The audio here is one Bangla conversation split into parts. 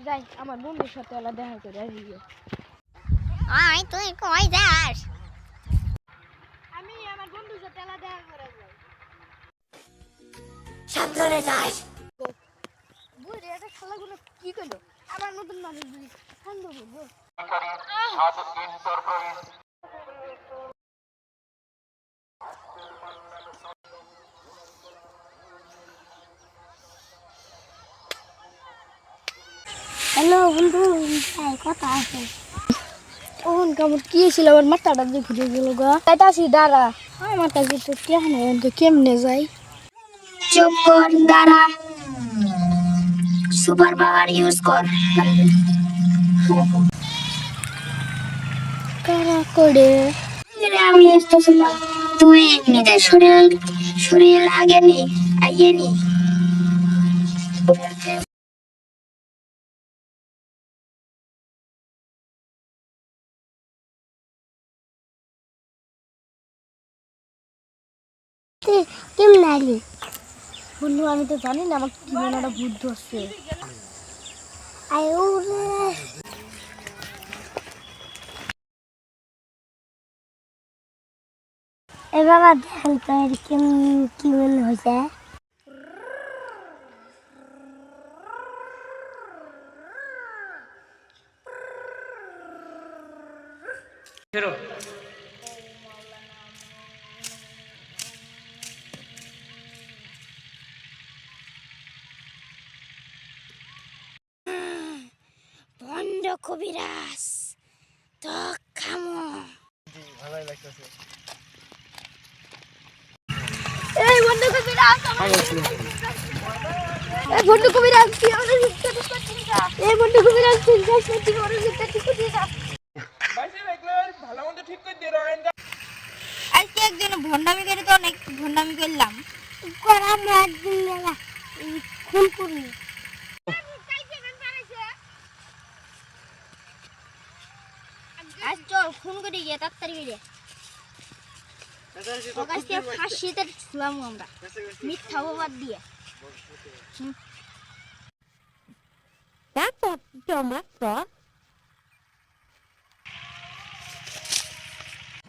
যাই আমার বন্ধুর সাথে ওলা দেখা করে আসি। আয় তুই কই যাস? আমি আমার বন্ধুর সাথে ওলা দেখা করে যাই। সাবধানে যাস। বুঝলি এটা শালাগুলো কি করলো? আমার নতুন মানুষ বুঝি ঠান্ডা বলবো। হ্যালো বন্ধু, কথা আছে। ওহন কেমন কি ছিল আমার মাথাটা দিয়ে ঘুরে গেল গা। তাইটা আসি দাঁড়া আমার কাছে তো কেমনে কেমনে যাই। চুপ কর, দাঁড়া। সুপার পাওয়ার ইউজ কর। কারা করে আমি আসতেছিলাম, তুই নিজের শরীর আগে নি, আগে নি। কেমন আলি? বন্ধু আমি তো জানি না আমার কি মনে একটা ভূত ধরছে। এ বাবা দেখেন তো এর কি মনে হয়েছে? ভণ্ড কবিরাজ তো খামো। ভালোই লাগতেছে। এই বন্ধু কবিরাজ এই বন্ধু কবিরাজ কি আমাদের এই বন্ধু কবিরাজ তুই যাস না তুই আমাদের জিততে ঠিক করে যা। বাইসে দেখলে ভালো মন্দ ঠিক করে দিয়ে রাখেন। আজকে একদিন ভণ্ডামি করে তো অনেক ভণ্ডামি করলাম। করাম না একদিন মেলা খুন করি। আজ চল খুন করি গিয়ে তাড়াতাড়ি গিয়ে ওকে ফাঁসিতে ছুলাম আমরা মিথ্যা অপবাদ দিয়ে।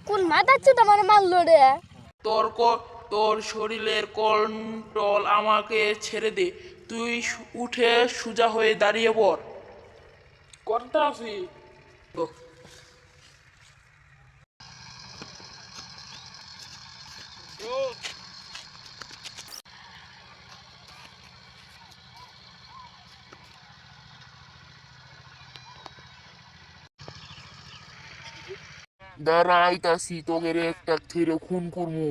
কোন মাথা চুদা মানে মারলো রে। তোর শরীরের কন্ট্রোল আমাকে ছেড়ে দে। তুই উঠে সোজা হয়ে দাঁড়িয়ে পড়। কোনটা আছি দাঁড়াইতাছি তোকে একটা ছেড়ে খুন করবো।